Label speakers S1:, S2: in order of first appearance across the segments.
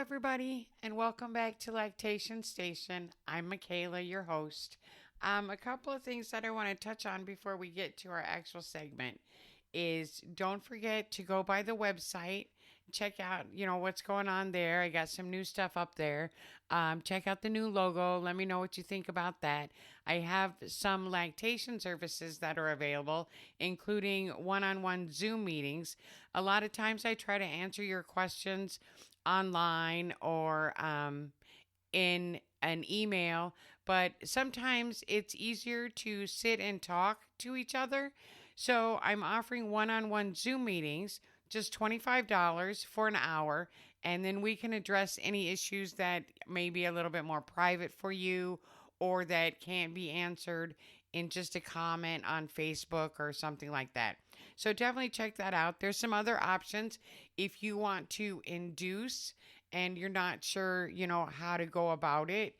S1: everybody, and welcome back to Lactation Station. I'm Michaela, your host. A couple of things that I want to touch on before we get to our actual segment is don't forget to go by the website, check out, what's going on there. I got some new stuff up there. Check out the new logo. Let me know what you think about that. I have some lactation services that are available, including one-on-one Zoom meetings. A lot of times I try to answer your questions online or in an email, but sometimes it's easier to sit and talk to each other. So I'm offering one on one Zoom meetings, just $25 for an hour, and then we can address any issues that may be a little bit more private for you or that can't be answered in just a comment on Facebook or something like that. So definitely check that out. There's some other options if you want to induce and you're not sure, how to go about it.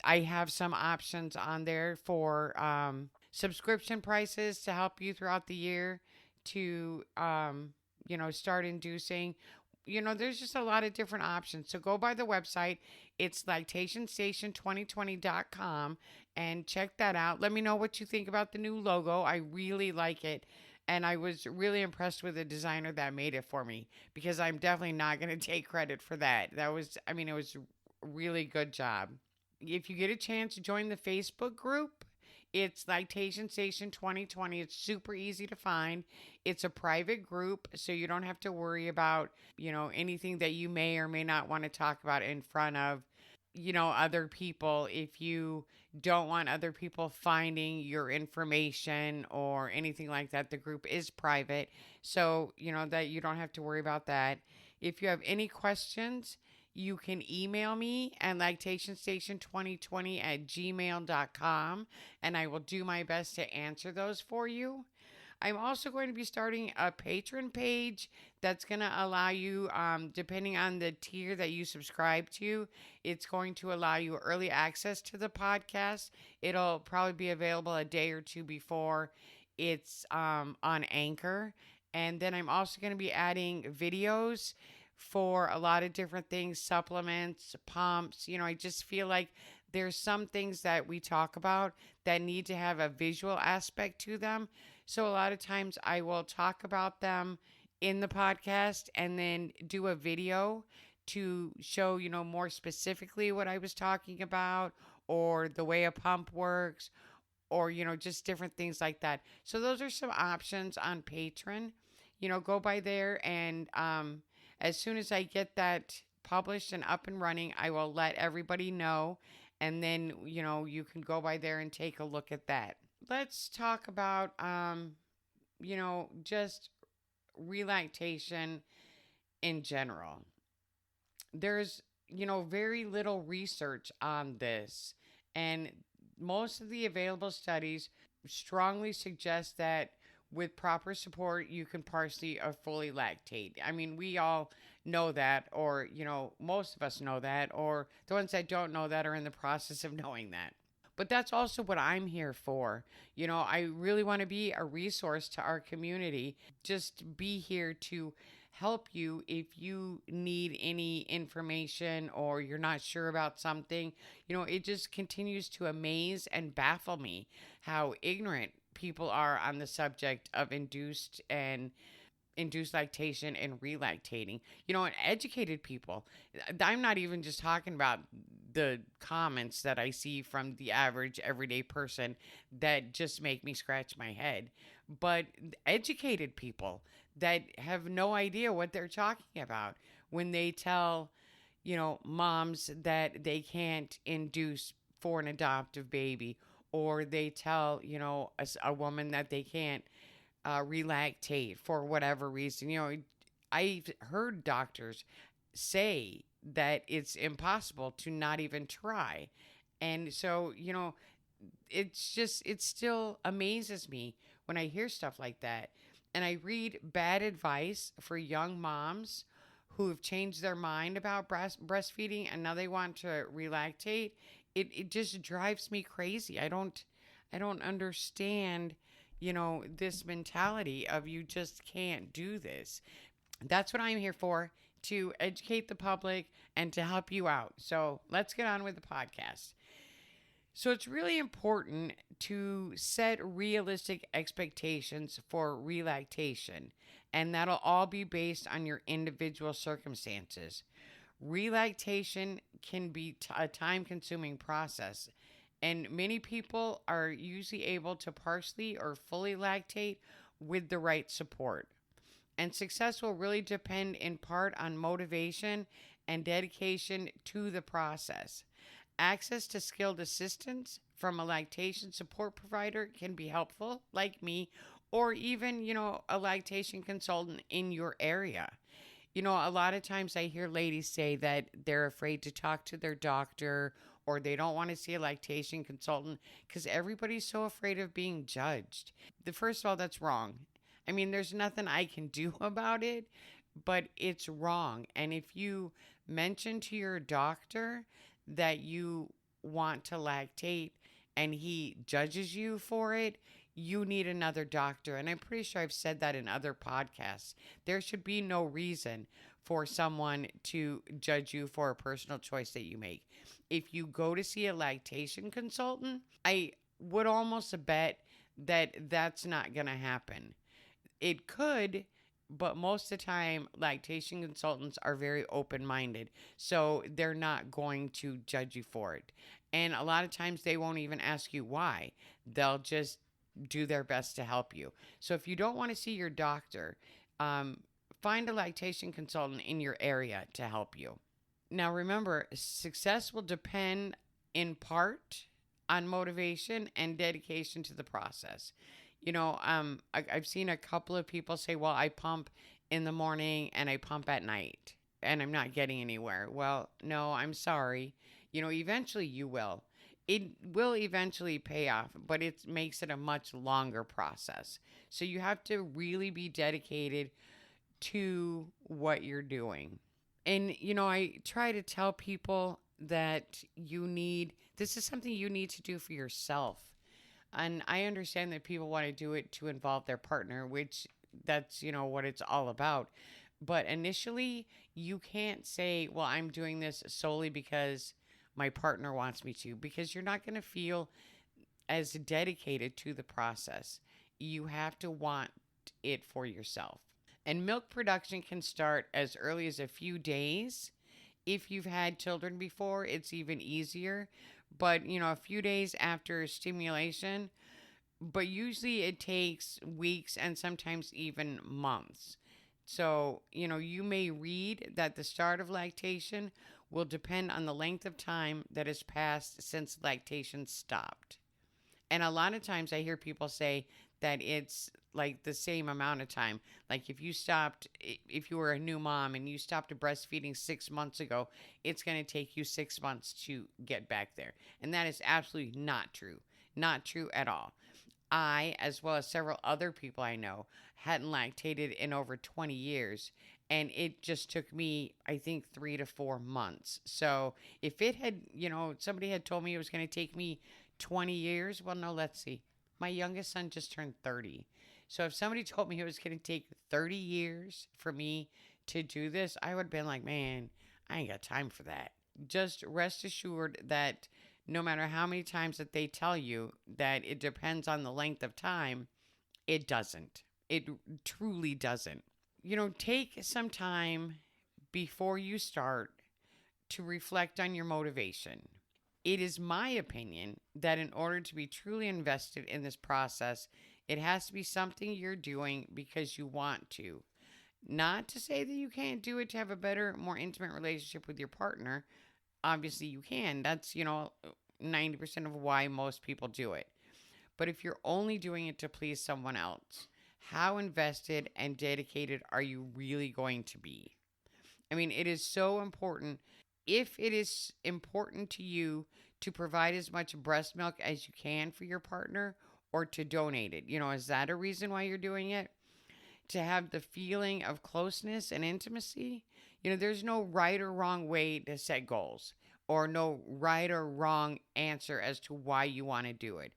S1: I have some options on there for subscription prices to help you throughout the year to, start inducing. There's just a lot of different options. So go by the website. It's lactationstation2020.com and check that out. Let me know what you think about the new logo. I really like it. And I was really impressed with the designer that made it for me because I'm definitely not going to take credit for that. It was a really good job. If you get a chance, join the Facebook group. It's Lactation Station 2020. It's super easy to find. It's a private group, so you don't have to worry about, anything that you may or may not want to talk about in front of, other people. If you don't want other people finding your information or anything like that, the group is private. So, that you don't have to worry about that. If you have any questions, you can email me at lactationstation2020@gmail.com and I will do my best to answer those for you. I'm also going to be starting a patron page that's going to allow you, depending on the tier that you subscribe to, it's going to allow you early access to the podcast. It'll probably be available a day or two before it's on Anchor. And then I'm also going to be adding videos for a lot of different things, supplements, pumps. I just feel like there's some things that we talk about that need to have a visual aspect to them. So a lot of times I will talk about them in the podcast and then do a video to show, more specifically what I was talking about or the way a pump works or, just different things like that. So those are some options on Patreon. Go by there and as soon as I get that published and up and running, I will let everybody know. And then, you can go by there and take a look at that. Let's talk about, just relactation in general. There's, very little research on this. And most of the available studies strongly suggest that with proper support, you can partially or fully lactate. I mean, we all know that, or, most of us know that, or the ones that don't know that are in the process of knowing that. But that's also what I'm here for. I really want to be a resource to our community. Just be here to help you if you need any information or you're not sure about something. It just continues to amaze and baffle me how ignorant people are on the subject of induced lactation and relactating. And educated people. I'm not even just talking about the comments that I see from the average everyday person that just make me scratch my head, but educated people that have no idea what they're talking about when they tell, moms that they can't induce for an adoptive baby, or they tell, a woman that they can't relactate for whatever reason. I've heard doctors say that it's impossible to not even try. And so, it still amazes me when I hear stuff like that. And I read bad advice for young moms who have changed their mind about breastfeeding and now they want to relactate. It just drives me crazy. I don't understand, this mentality of you just can't do this. That's what I'm here for. to educate the public and to help you out. So let's get on with the podcast. So it's really important to set realistic expectations for relactation, and that'll all be based on your individual circumstances. Relactation can be a time consuming process, and many people are usually able to partially or fully lactate with the right support. And success will really depend in part on motivation and dedication to the process. Access to skilled assistance from a lactation support provider can be helpful, like me, or even, a lactation consultant in your area. A lot of times I hear ladies say that they're afraid to talk to their doctor or they don't want to see a lactation consultant because everybody's so afraid of being judged. First of all, that's wrong. I mean, there's nothing I can do about it, but it's wrong. And if you mention to your doctor that you want to lactate and he judges you for it, you need another doctor. And I'm pretty sure I've said that in other podcasts. There should be no reason for someone to judge you for a personal choice that you make. If you go to see a lactation consultant, I would almost bet that that's not going to happen. It could, but most of the time, lactation consultants are very open minded. So they're not going to judge you for it. And a lot of times they won't even ask you why. They'll just do their best to help you. So if you don't want to see your doctor, find a lactation consultant in your area to help you. Now remember, success will depend in part on motivation and dedication to the process. I've seen a couple of people say, well, I pump in the morning and I pump at night and I'm not getting anywhere. Well, no, I'm sorry. Eventually you will. It will eventually pay off, but it makes it a much longer process. So you have to really be dedicated to what you're doing. And, I try to tell people that this is something you need to do for yourself. And I understand that people want to do it to involve their partner, which that's, what it's all about. But initially, you can't say, well, I'm doing this solely because my partner wants me to, because you're not going to feel as dedicated to the process. You have to want it for yourself. And milk production can start as early as a few days. If you've had children before, it's even easier. But, a few days after stimulation, but usually it takes weeks and sometimes even months. So, you may read that the start of lactation will depend on the length of time that has passed since lactation stopped. And a lot of times I hear people say that it's like the same amount of time. Like if you were a new mom and you stopped breastfeeding 6 months ago, it's going to take you 6 months to get back there. And that is absolutely not true. Not true at all. I, as well as several other people I know, hadn't lactated in over 20 years. And it just took me, I think, 3 to 4 months. So if it had, somebody had told me it was going to take me 20 years, well, no, let's see. My youngest son just turned 30. So if somebody told me it was going to take 30 years for me to do this, I would have been like, man, I ain't got time for that. Just rest assured that no matter how many times that they tell you that it depends on the length of time, it doesn't. It truly doesn't. Take some time before you start to reflect on your motivation. It is my opinion that in order to be truly invested in this process, it has to be something you're doing because you want to. Not to say that you can't do it to have a better, more intimate relationship with your partner. Obviously, you can. That's, 90% of why most people do it. But if you're only doing it to please someone else, how invested and dedicated are you really going to be? I mean, it is so important. If it is important to you to provide as much breast milk as you can for your partner or to donate it, is that a reason why you're doing it? To have the feeling of closeness and intimacy? There's no right or wrong way to set goals or no right or wrong answer as to why you want to do it.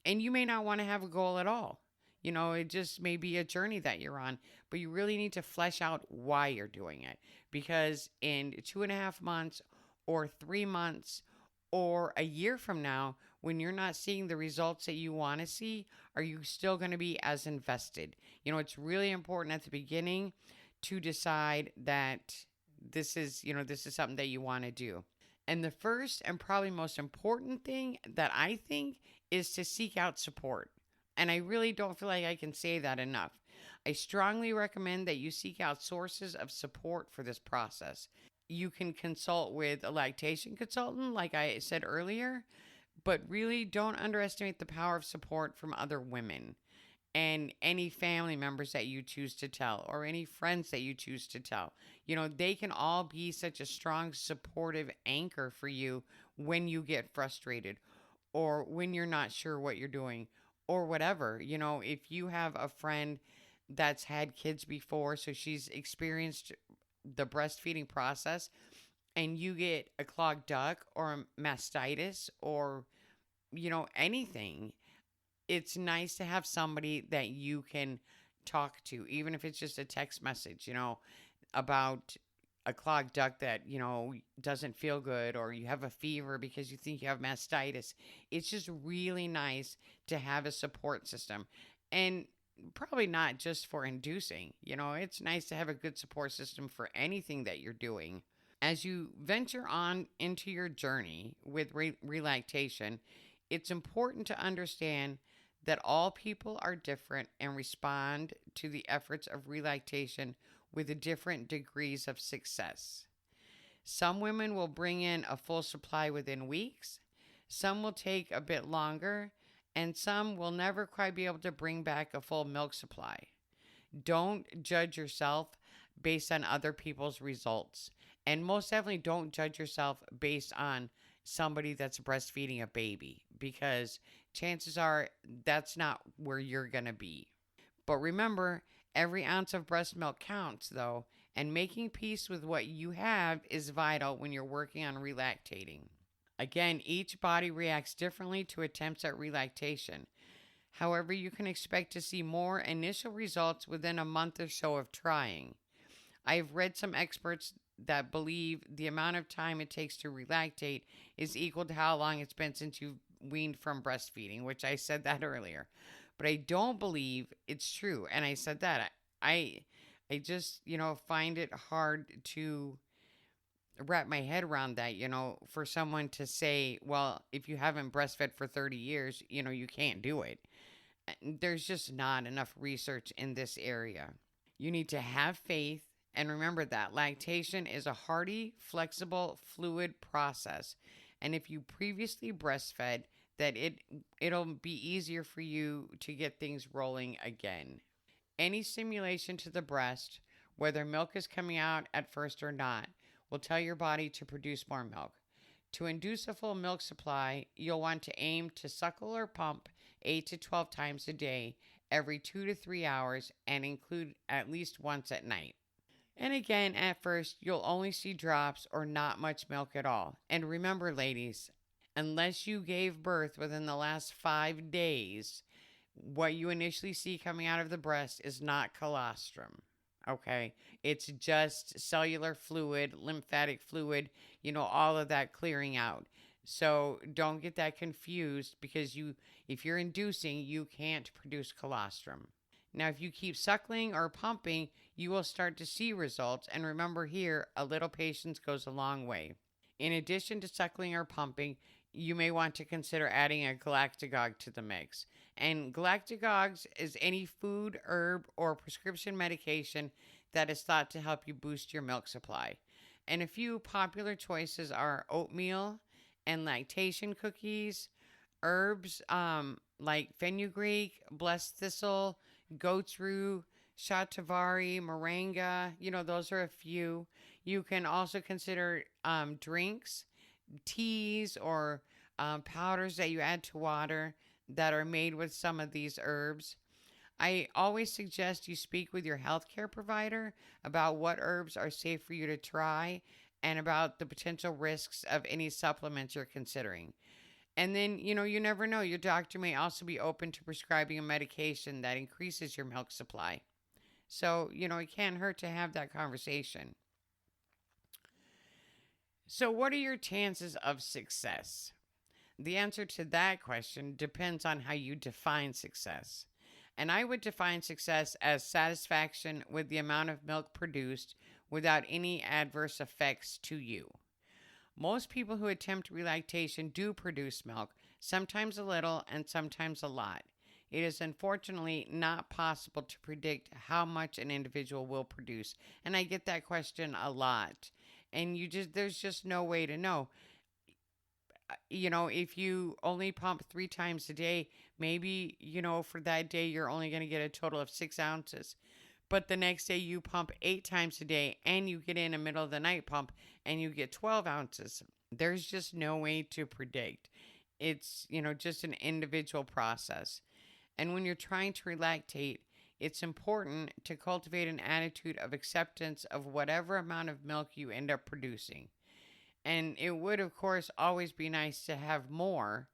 S1: And you may not want to have a goal at all. It just may be a journey that you're on, but you really need to flesh out why you're doing it. Because in 2.5 months or 3 months or a year from now, when you're not seeing the results that you want to see, are you still going to be as invested? It's really important at the beginning to decide that this is something that you want to do. And the first and probably most important thing that I think is to seek out support. And I really don't feel like I can say that enough. I strongly recommend that you seek out sources of support for this process. You can consult with a lactation consultant, like I said earlier, but really don't underestimate the power of support from other women and any family members that you choose to tell or any friends that you choose to tell. They can all be such a strong supportive anchor for you when you get frustrated or when you're not sure what you're doing or whatever. If you have a friend that's had kids before, so she's experienced the breastfeeding process, and you get a clogged duct or a mastitis or, anything, it's nice to have somebody that you can talk to, even if it's just a text message, about a clogged duct that, doesn't feel good, or you have a fever because you think you have mastitis. It's just really nice to have a support system. And probably not just for inducing, it's nice to have a good support system for anything that you're doing. As you venture on into your journey with relactation, it's important to understand that all people are different and respond to the efforts of relactation with different degrees of success. Some women will bring in a full supply within weeks, some will take a bit longer, and some will never quite be able to bring back a full milk supply. Don't judge yourself based on other people's results. And most definitely don't judge yourself based on somebody that's breastfeeding a baby, because chances are that's not where you're going to be. But remember, every ounce of breast milk counts, though, and making peace with what you have is vital when you're working on relactating. Again, each body reacts differently to attempts at relactation. However, you can expect to see more initial results within a month or so of trying. I've read some experts that believe the amount of time it takes to relactate is equal to how long it's been since you've weaned from breastfeeding, which I said that earlier. But I don't believe it's true. And I said that. I just, find it hard to wrap my head around that, for someone to say, well, if you haven't breastfed for 30 years, you can't do it. There's just not enough research in this area. You need to have faith and remember that lactation is a hardy, flexible, fluid process. And if you previously breastfed, that it'll be easier for you to get things rolling again. Any stimulation to the breast, whether milk is coming out at first or not, will tell your body to produce more milk. To induce a full milk supply, you'll want to aim to suckle or pump 8 to 12 times a day, every 2 to 3 hours, and include at least once at night. And again, at first, you'll only see drops or not much milk at all. And remember, ladies, unless you gave birth within the last 5 days, what you initially see coming out of the breast is not colostrum. Okay? It's just cellular fluid, lymphatic fluid, all of that clearing out. So don't get that confused, because if you're inducing, you can't produce colostrum. Now, if you keep suckling or pumping, you will start to see results. And remember here, a little patience goes a long way. In addition to suckling or pumping, you may want to consider adding a galactagogue to the mix. And galactagogues is any food, herb, or prescription medication that is thought to help you boost your milk supply. And a few popular choices are oatmeal and lactation cookies, herbs like fenugreek, blessed thistle, goat's rue, shatavari, moringa. Those are a few. You can also consider drinks, teas, or powders that you add to water that are made with some of these herbs. I always suggest you speak with your healthcare provider about what herbs are safe for you to try and about the potential risks of any supplements you're considering. And then, you never know. Your doctor may also be open to prescribing a medication that increases your milk supply. So, it can't hurt to have that conversation. So, what are your chances of success? The answer to that question depends on how you define success. And I would define success as satisfaction with the amount of milk produced without any adverse effects to you. Most people who attempt relactation do produce milk, sometimes a little and sometimes a lot. It is unfortunately not possible to predict how much an individual will produce. And I get that question a lot. And there's just no way to know. If you only pump 3 times a day, maybe, for that day, you're only going to get a total of 6 ounces. But the next day you pump 8 times a day and you get in a middle of the night pump and you get 12 ounces. There's just no way to predict. It's, just an individual process. And when you're trying to relactate, it's important to cultivate an attitude of acceptance of whatever amount of milk you end up producing. And it would, of course, always be nice to have more.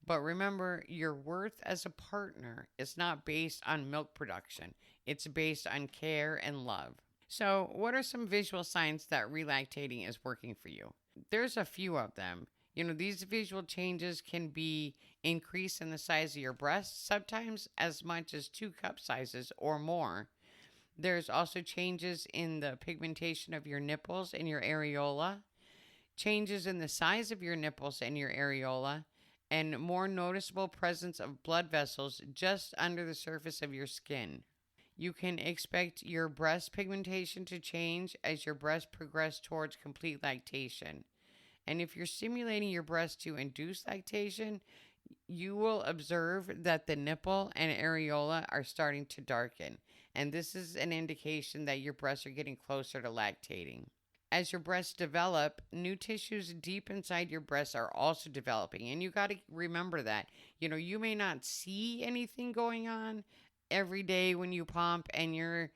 S1: But remember, your worth as a partner is not based on milk production. It's based on care and love. So, what are some visual signs that relactating is working for you? There's a few of them. These visual changes can be increase in the size of your breasts, sometimes as much as 2 cup sizes or more. There's also changes in the pigmentation of your nipples and your areola, changes in the size of your nipples and your areola, and more noticeable presence of blood vessels just under the surface of your skin. You can expect your breast pigmentation to change as your breasts progress towards complete lactation. And if you're stimulating your breast to induce lactation, you will observe that the nipple and areola are starting to darken. And this is an indication that your breasts are getting closer to lactating. As your breasts develop, new tissues deep inside your breasts are also developing. And you got to remember that. You may not see anything going on every day when you pump and you're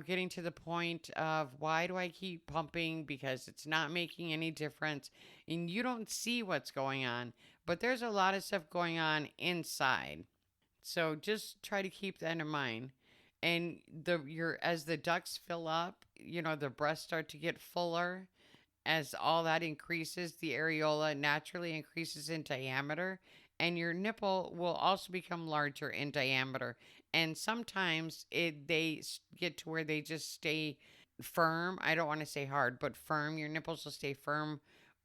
S1: getting to the point of why do I keep pumping because it's not making any difference. And you don't see what's going on, but there's a lot of stuff going on inside. So just try to keep that in mind. And as the ducts fill up, the breasts start to get fuller. As all that increases, the areola naturally increases in diameter, and your nipple will also become larger in diameter. And sometimes they get to where they just stay firm. I don't want to say hard, but firm. Your nipples will stay firm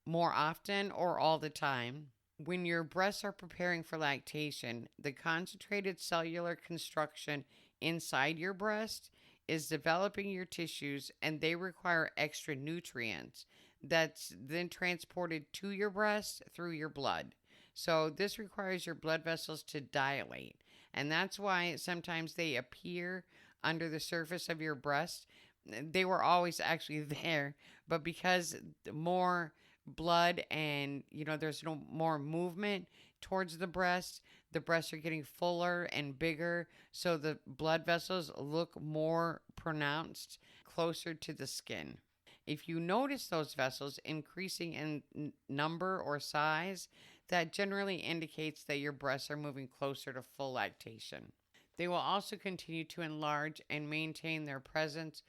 S1: more often or all the time. When your breasts are preparing for lactation, the concentrated cellular construction inside your breast is developing your tissues, and they require extra nutrients that's then transported to your breast through your blood. So this requires your blood vessels to dilate. And that's why sometimes they appear under the surface of your breast. They were always actually there, but because more blood and, there's no more movement towards the breasts are getting fuller and bigger. So the blood vessels look more pronounced closer to the skin. If you notice those vessels increasing in number or size, that generally indicates that your breasts are moving closer to full lactation. They will also continue to enlarge and maintain their presence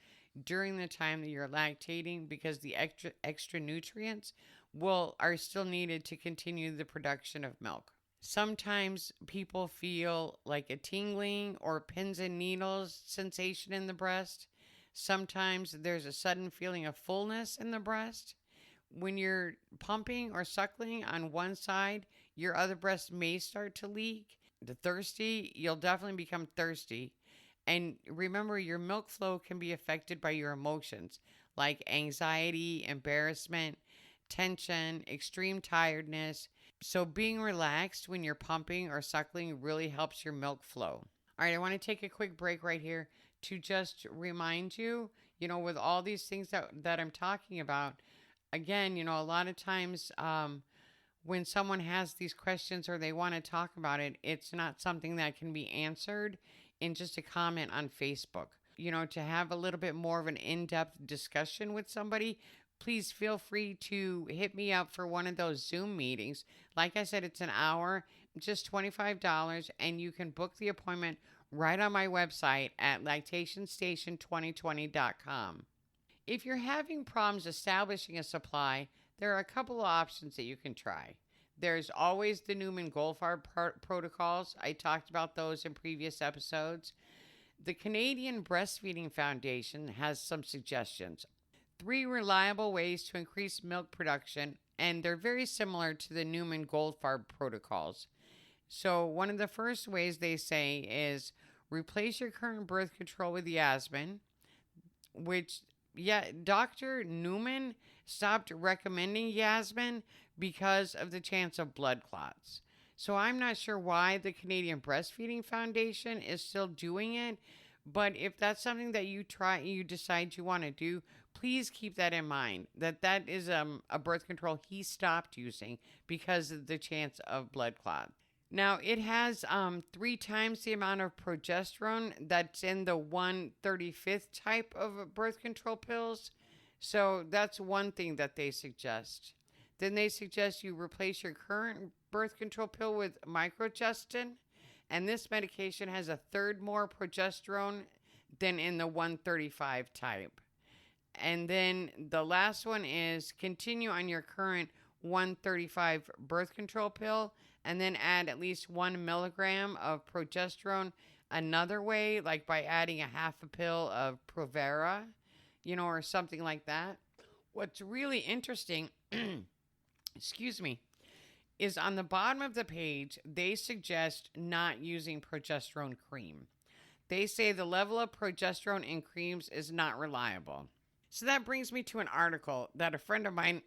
S1: during the time that you're lactating because the extra nutrients are still needed to continue the production of milk. Sometimes people feel like a tingling or pins and needles sensation in the breast. Sometimes there's a sudden feeling of fullness in the breast. When you're pumping or suckling on one side, your other breast may start to leak. You'll definitely become thirsty. And remember, your milk flow can be affected by your emotions like anxiety, embarrassment, tension, extreme tiredness. So being relaxed when you're pumping or suckling really helps your milk flow. All right, I want to take a quick break right here to just remind you, with all these things that I'm talking about, again, a lot of times when someone has these questions or they want to talk about it, it's not something that can be answered in just a comment on Facebook. To have a little bit more of an in-depth discussion with somebody, please feel free to hit me up for one of those Zoom meetings. Like I said, it's an hour, just $25, and you can book the appointment right on my website at lactationstation2020.com. If you're having problems establishing a supply, there are a couple of options that you can try. There's always the Newman Goldfarb protocols. I talked about those in previous episodes. The Canadian Breastfeeding Foundation has some suggestions. 3 reliable ways to increase milk production, and they're very similar to the Newman Goldfarb protocols. So, one of the first ways they say is replace your current birth control with Yasmin, which, yeah, Dr. Newman stopped recommending Yasmin because of the chance of blood clots. So I'm not sure why the Canadian Breastfeeding Foundation is still doing it, but if that's something that you decide you want to do, please keep that in mind. That is a birth control he stopped using because of the chance of blood clot. Now, it has 3 times the amount of progesterone that's in the 1/35th type of birth control pills. So that's one thing that they suggest. Then they suggest you replace your current birth control pill with microgestin. And this medication has a third more progesterone than in the 135 type. And then the last one is continue on your current 135 birth control pill and then add at least 1 milligram of progesterone another way, like by adding a half a pill of Provera, or something like that. What's really interesting, excuse me, is on the bottom of the page, they suggest not using progesterone cream. They say the level of progesterone in creams is not reliable. So that brings me to an article that a friend of mine,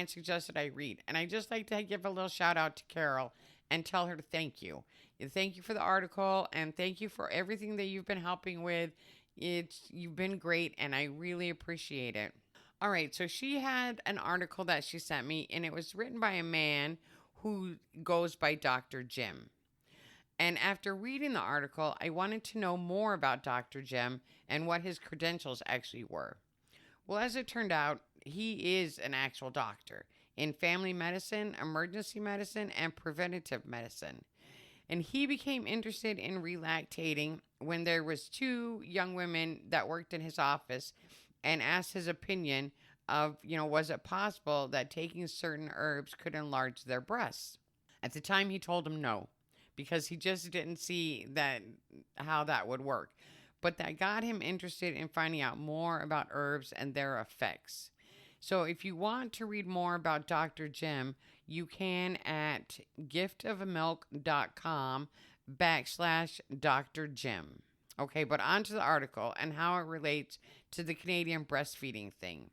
S1: suggested I read. And I just like to give a little shout out to Carol and tell her thank you. Thank you for the article and thank you for everything that you've been helping with. You've been great and I really appreciate it. All right, so she had an article that she sent me and it was written by a man who goes by Dr. Jim. And after reading the article, I wanted to know more about Dr. Jim and what his credentials actually were. Well, as it turned out, he is an actual doctor in family medicine, emergency medicine, and preventative medicine. And he became interested in relactating when there was 2 young women that worked in his office and asked his opinion of, was it possible that taking certain herbs could enlarge their breasts? At the time, he told them no, because he just didn't see how that would work. But that got him interested in finding out more about herbs and their effects. So if you want to read more about Dr. Jim, you can at giftofamilk.com/Dr. Jim. Okay, but on to the article and how it relates to the Canadian breastfeeding thing.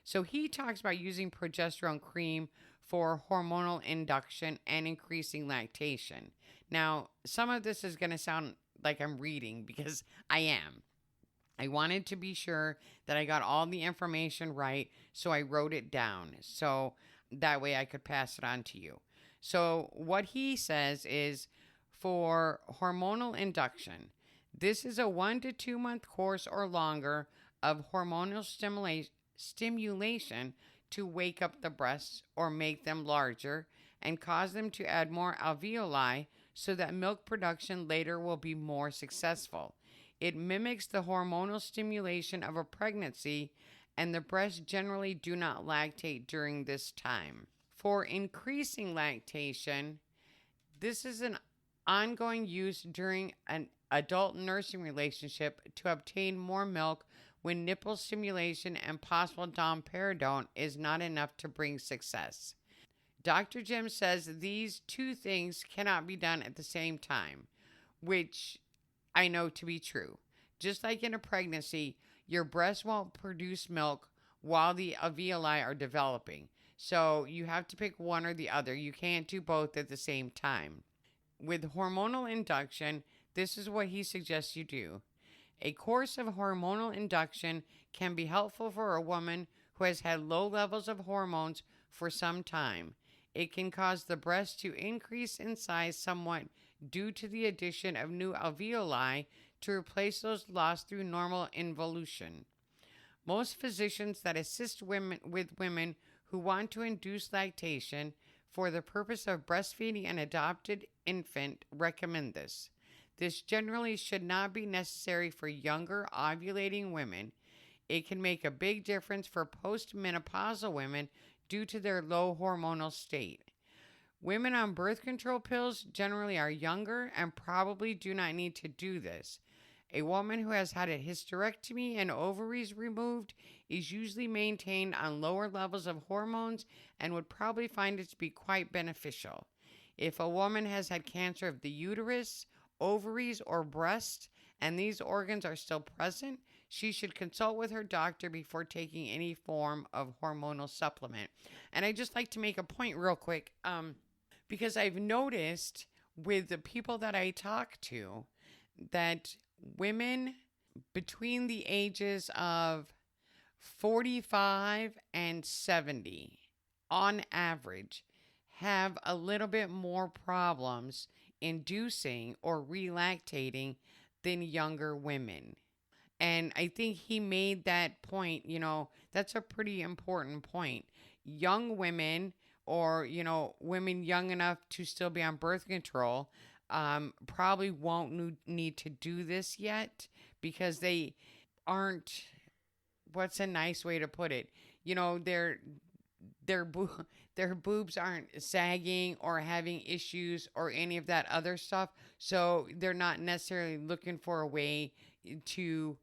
S1: So he talks about using progesterone cream for hormonal induction and increasing lactation. Now, some of this is going to sound like I'm reading because I am. I wanted to be sure that I got all the information right, so I wrote it down so that way I could pass it on to you. So what he says is for hormonal induction, this is a 1 to 2 month course or longer of hormonal stimulation to wake up the breasts or make them larger and cause them to add more alveoli so that milk production later will be more successful. It mimics the hormonal stimulation of a pregnancy, and the breasts generally do not lactate during this time. For increasing lactation, this is an ongoing use during an adult nursing relationship to obtain more milk when nipple stimulation and possible domperidone is not enough to bring success. Dr. Jim says these 2 things cannot be done at the same time, which I know to be true. Just like in a pregnancy, your breast won't produce milk while the alveoli are developing. So you have to pick one or the other. You can't do both at the same time. With hormonal induction, this is what he suggests you do. A course of hormonal induction can be helpful for a woman who has had low levels of hormones for some time. It can cause the breast to increase in size somewhat due to the addition of new alveoli to replace those lost through normal involution. Most physicians that assist women who want to induce lactation for the purpose of breastfeeding an adopted infant recommend this. This generally should not be necessary for younger ovulating women. It can make a big difference for postmenopausal women due to their low hormonal state. Women on birth control pills generally are younger and probably do not need to do this. A woman who has had a hysterectomy and ovaries removed is usually maintained on lower levels of hormones and would probably find it to be quite beneficial. If a woman has had cancer of the uterus, ovaries, or breast, and these organs are still present, she should consult with her doctor before taking any form of hormonal supplement. And I just like to make a point real quick, because I've noticed with the people that I talk to that women between the ages of 45 and 70, on average, have a little bit more problems inducing or relactating than younger women. And I think he made that point, that's a pretty important point. Young women, or, women young enough to still be on birth control, probably won't need to do this yet because they aren't, what's a nice way to put it? Their their boobs aren't sagging or having issues or any of that other stuff. So they're not necessarily looking for a way to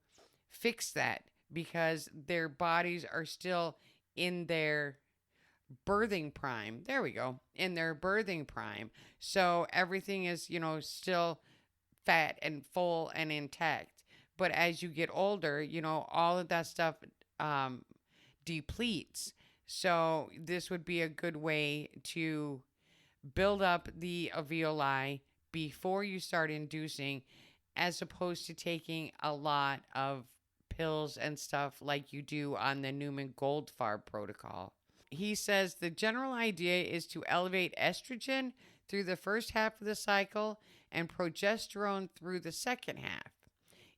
S1: fix that because their bodies are still in their birthing prime. There we go. In their birthing prime. So everything is, still fat and full and intact. But as you get older, all of that stuff depletes. So this would be a good way to build up the alveoli before you start inducing, as opposed to taking a lot of pills and stuff like you do on the Newman Goldfarb protocol. He says the general idea is to elevate estrogen through the first half of the cycle and progesterone through the second half.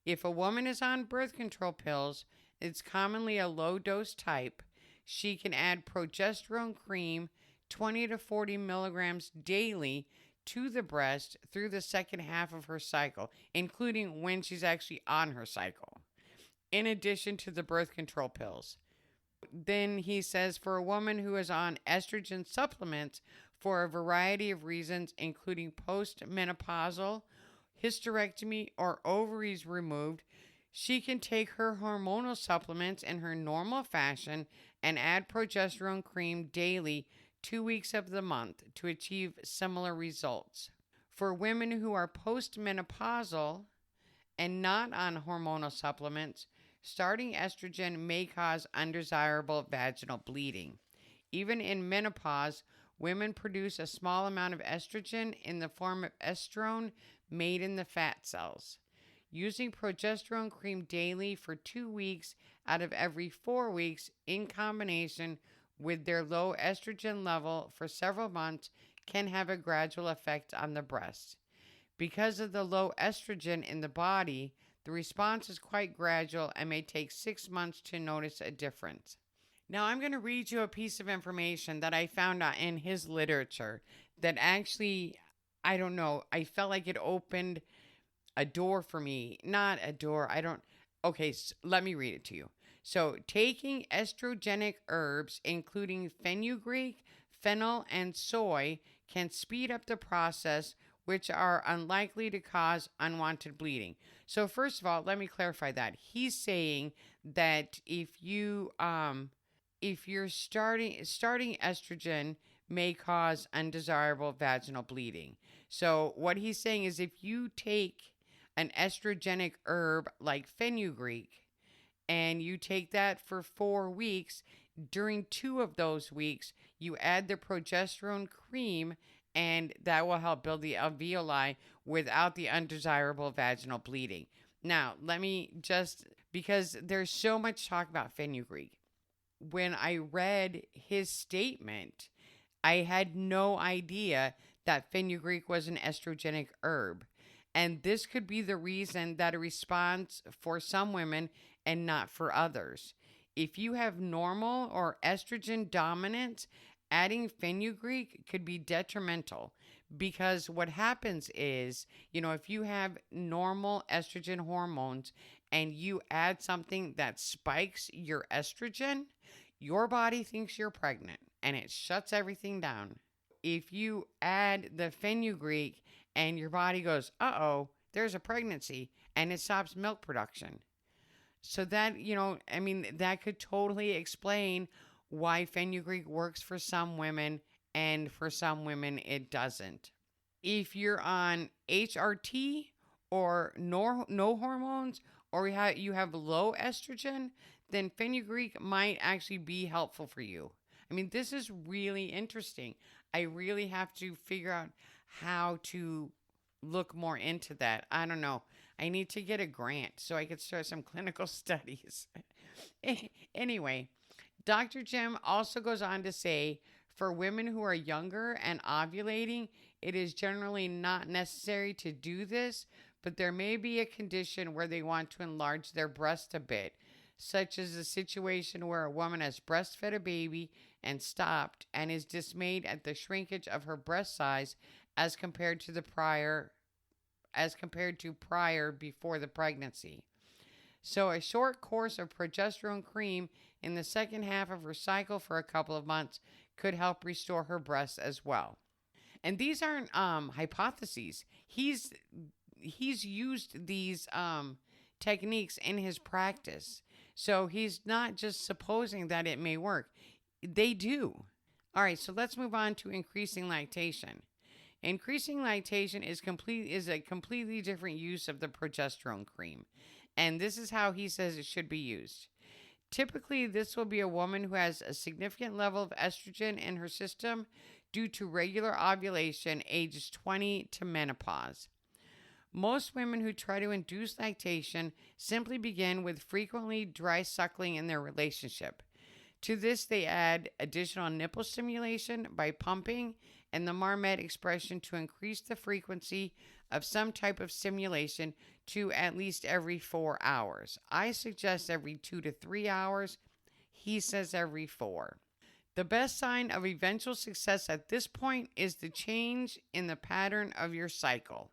S1: If a woman is on birth control pills, it's commonly a low dose type. She can add progesterone cream 20 to 40 milligrams daily to the breast through the second half of her cycle, including when she's actually on her cycle, in addition to the birth control pills. Then he says for a woman who is on estrogen supplements for a variety of reasons, including postmenopausal, hysterectomy, or ovaries removed, she can take her hormonal supplements in her normal fashion and add progesterone cream daily 2 weeks of the month to achieve similar results. For women who are postmenopausal and not on hormonal supplements, starting estrogen may cause undesirable vaginal bleeding. Even in menopause, women produce a small amount of estrogen in the form of estrone made in the fat cells. Using progesterone cream daily for 2 weeks out of every 4 weeks in combination with their low estrogen level for several months can have a gradual effect on the breast. Because of the low estrogen in the body, the response is quite gradual and may take 6 months to notice a difference. Now I'm going to read you a piece of information that I found in his literature that actually, I don't know, I felt like it opened a door for me. Not a door, okay, let me read it to you. So, taking estrogenic herbs, including fenugreek, fennel, and soy, can speed up the process, which are unlikely to cause unwanted bleeding. So, first of all, let me clarify that. He's saying that if you're starting estrogen may cause undesirable vaginal bleeding. So, what he's saying is if you take an estrogenic herb like fenugreek and you take that for 4 weeks, during 2 of those weeks, you add the progesterone cream, and that will help build the alveoli without the undesirable vaginal bleeding. Now, let me just, because there's so much talk about fenugreek. When I read his statement, I had no idea that fenugreek was an estrogenic herb. And this could be the reason that it responds for some women and not for others. If you have normal or estrogen dominance, adding fenugreek could be detrimental because what happens is, if you have normal estrogen hormones and you add something that spikes your estrogen, your body thinks you're pregnant and it shuts everything down. If you add the fenugreek and your body goes, uh-oh, there's a pregnancy, and it stops milk production. So that, that could totally explain why fenugreek works for some women and for some women it doesn't. If you're on HRT or no hormones, or you have low estrogen, then fenugreek might actually be helpful for you. This is really interesting. I really have to figure out how to look more into that. I don't know. I need to get a grant so I could start some clinical studies. Anyway, Dr. Jim also goes on to say for women who are younger and ovulating, it is generally not necessary to do this, but there may be a condition where they want to enlarge their breast a bit, such as a situation where a woman has breastfed a baby and stopped and is dismayed at the shrinkage of her breast size as compared to prior before the pregnancy. So a short course of progesterone cream in the second half of her cycle for a couple of months could help restore her breasts as well. And these aren't hypotheses. He's used these techniques in his practice. So he's not just supposing that it may work. They do. All right, so let's move on to increasing lactation. Increasing lactation is a completely different use of the progesterone cream. And this is how he says it should be used. Typically, this will be a woman who has a significant level of estrogen in her system due to regular ovulation, ages 20 to menopause. Most women who try to induce lactation simply begin with frequently dry suckling in their relationship. To this, they add additional nipple stimulation by pumping and the Marmet expression to increase the frequency of some type of stimulation to at least every 4 hours. I suggest every 2 to 3 hours. He says every 4. The best sign of eventual success at this point is the change in the pattern of your cycle.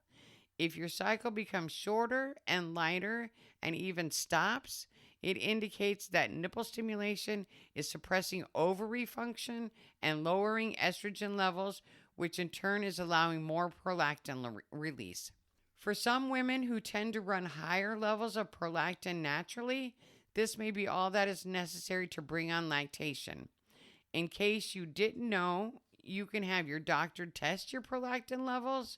S1: If your cycle becomes shorter and lighter and even stops, it indicates that nipple stimulation is suppressing ovary function and lowering estrogen levels, which in turn is allowing more prolactin release. For some women who tend to run higher levels of prolactin naturally, this may be all that is necessary to bring on lactation. In case you didn't know, you can have your doctor test your prolactin levels,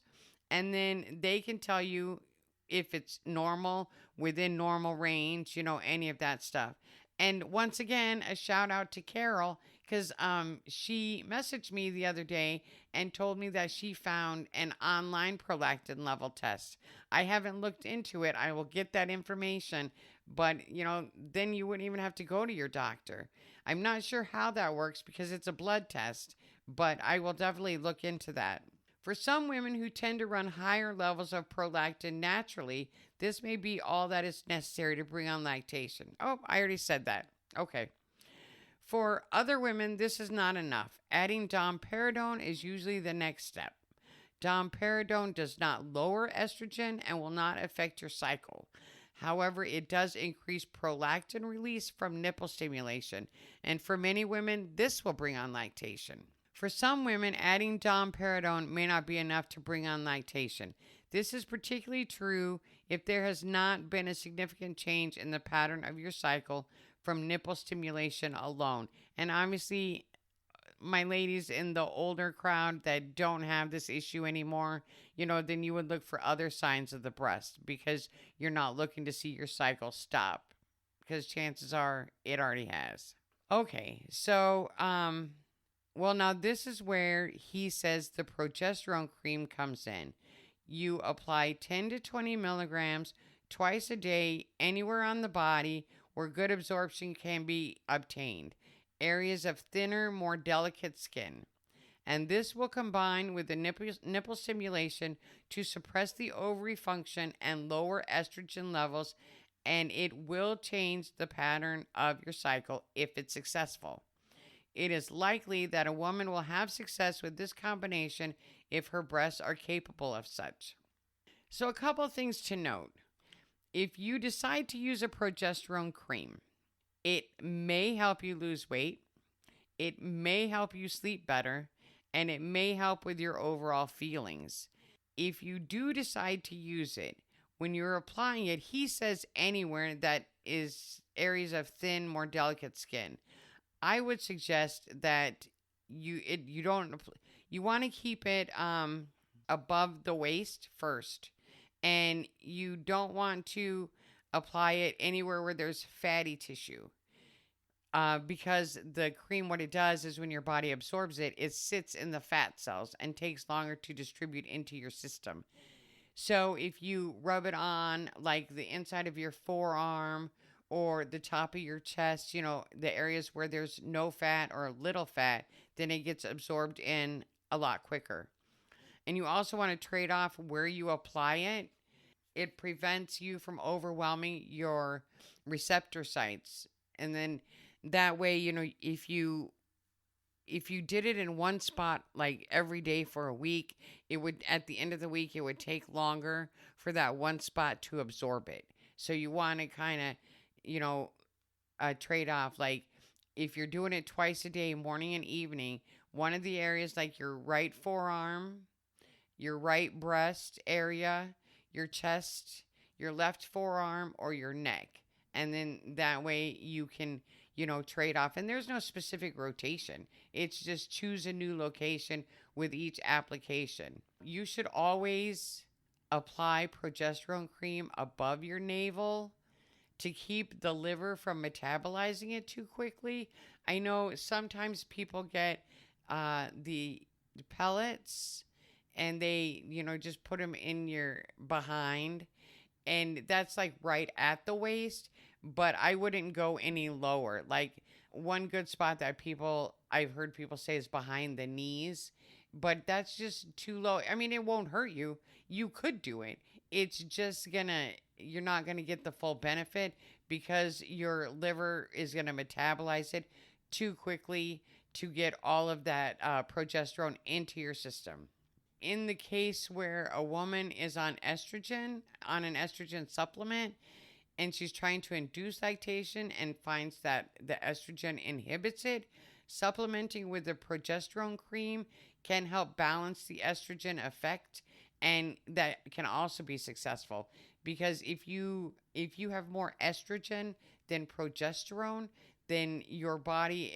S1: and then they can tell you if it's normal, within normal range, any of that stuff. And once again, a shout out to Carol, because she messaged me the other day and told me that she found an online prolactin level test. I haven't looked into it. I will get that information, but then you wouldn't even have to go to your doctor. I'm not sure how that works because it's a blood test, but I will definitely look into that. For some women who tend to run higher levels of prolactin naturally, this may be all that is necessary to bring on lactation. Oh, I already said that. Okay. For other women, this is not enough. Adding domperidone is usually the next step. Domperidone does not lower estrogen and will not affect your cycle. However, it does increase prolactin release from nipple stimulation, and for many women, this will bring on lactation. For some women, adding domperidone may not be enough to bring on lactation. This is particularly true if there has not been a significant change in the pattern of your cycle from nipple stimulation alone. And obviously, my ladies in the older crowd that don't have this issue anymore, then you would look for other signs of the breast because you're not looking to see your cycle stop because chances are it already has. Okay, so, well, now this is where he says the progesterone cream comes in. You apply 10 to 20 milligrams twice a day anywhere on the body where good absorption can be obtained. Areas of thinner, more delicate skin. And this will combine with the nipple stimulation to suppress the ovary function and lower estrogen levels and it will change the pattern of your cycle if it's successful. It is likely that a woman will have success with this combination if her breasts are capable of such. So, a couple of things to note. If you decide to use a progesterone cream, it may help you lose weight, it may help you sleep better, and it may help with your overall feelings. If you do decide to use it, when you're applying it, he says anywhere that is areas of thin, more delicate skin. I would suggest that you don't you want to keep it above the waist first, and you don't want to apply it anywhere where there's fatty tissue. Because the cream, what it does is when your body absorbs it, it sits in the fat cells and takes longer to distribute into your system. So if you rub it on like the inside of your forearm or the top of your chest, the areas where there's no fat or little fat, then it gets absorbed in a lot quicker. And you also want to trade off where you apply it. It prevents you from overwhelming your receptor sites. And then that way, if you did it in one spot like every day for a week, it would, at the end of the week, it would take longer for that one spot to absorb it. So you want to kind of, trade off. Like if you're doing it twice a day, morning and evening, one of the areas like your right forearm, your right breast area, your chest, your left forearm, or your neck. And then that way you can, trade off. And there's no specific rotation. It's just choose a new location with each application. You should always apply progesterone cream above your navel to keep the liver from metabolizing it too quickly. I know sometimes people get the pellets and they, just put them in your behind, and that's like right at the waist, but I wouldn't go any lower. Like one good spot that I've heard people say is behind the knees, but that's just too low. I mean, it won't hurt you. You could do it. It's just you're not gonna get the full benefit because your liver is gonna metabolize it too quickly to get all of that progesterone into your system. In the case where a woman is on an estrogen supplement, and she's trying to induce lactation and finds that the estrogen inhibits it, supplementing with the progesterone cream can help balance the estrogen effect, and that can also be successful because if you have more estrogen than progesterone, then your body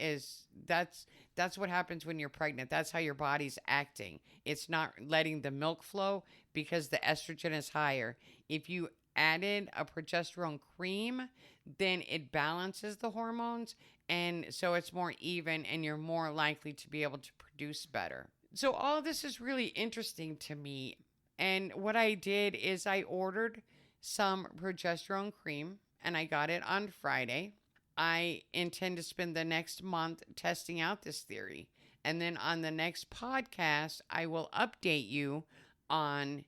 S1: that's what happens when you're pregnant. That's how your body's acting. It's not letting the milk flow because the estrogen is higher. If you added a progesterone cream, then it balances the hormones, and so it's more even and you're more likely to be able to produce better. So all of this is really interesting to me, and what I did is I ordered some progesterone cream and I got it on Friday. I intend to spend the next month testing out this theory, and then on the next podcast I will update you on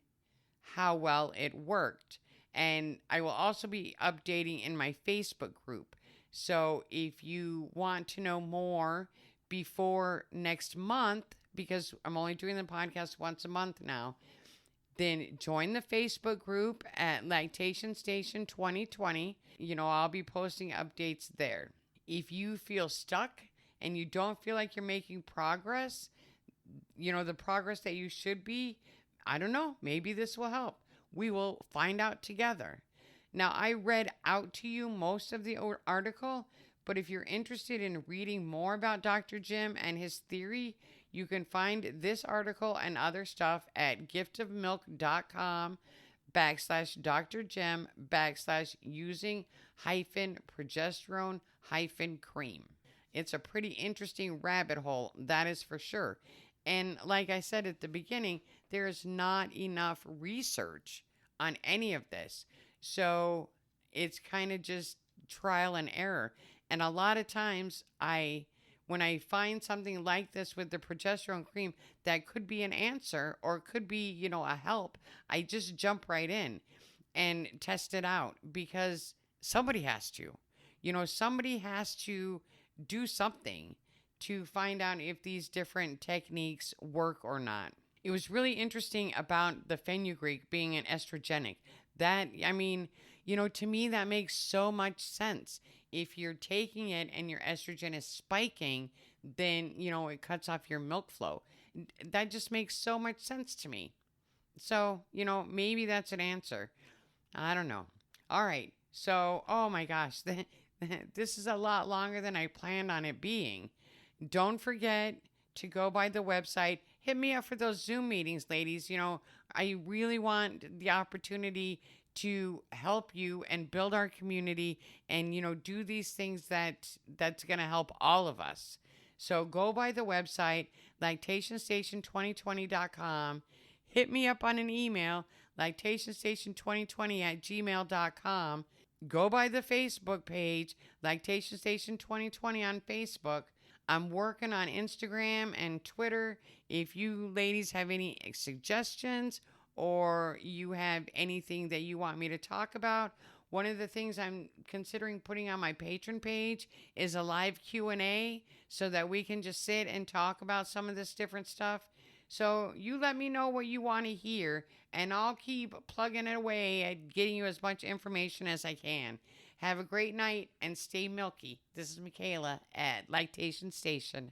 S1: how well it worked. And I will also be updating in my Facebook group. So if you want to know more before next month, because I'm only doing the podcast once a month now, then join the Facebook group at Lactation Station 2020. I'll be posting updates there. If you feel stuck and you don't feel like you're making progress, the progress that you should be, I don't know, maybe this will help. We will find out together. Now, I read out to you most of the article, but if you're interested in reading more about Dr. Jim and his theory, you can find this article and other stuff at giftofmilk.com/Dr. Jim /using progesterone cream. It's a pretty interesting rabbit hole, that is for sure. And like I said at the beginning, there's not enough research on any of this. So it's kind of just trial and error. And a lot of times when I find something like this with the progesterone cream that could be an answer or could be, a help, I just jump right in and test it out because somebody has to. Somebody has to do something to find out if these different techniques work or not. It was really interesting about the fenugreek being an estrogenic. That, I mean, to me, that makes so much sense. If you're taking it and your estrogen is spiking, then, it cuts off your milk flow. That just makes so much sense to me. So, maybe that's an answer. I don't know. All right. So, oh my gosh, this is a lot longer than I planned on it being. Don't forget to go by the website. Hit me up for those Zoom meetings, ladies. I really want the opportunity to help you and build our community and, do these things that's going to help all of us. So go by the website, lactationstation2020.com. Hit me up on an email, lactationstation2020@gmail.com. Go by the Facebook page, Lactation Station 2020 on Facebook. I'm working on Instagram and Twitter. If you ladies have any suggestions or you have anything that you want me to talk about, one of the things I'm considering putting on my patron page is a live Q&A so that we can just sit and talk about some of this different stuff. So you let me know what you want to hear, and I'll keep plugging it away at getting you as much information as I can. Have a great night and stay milky. This is Michaela at Lactation Station.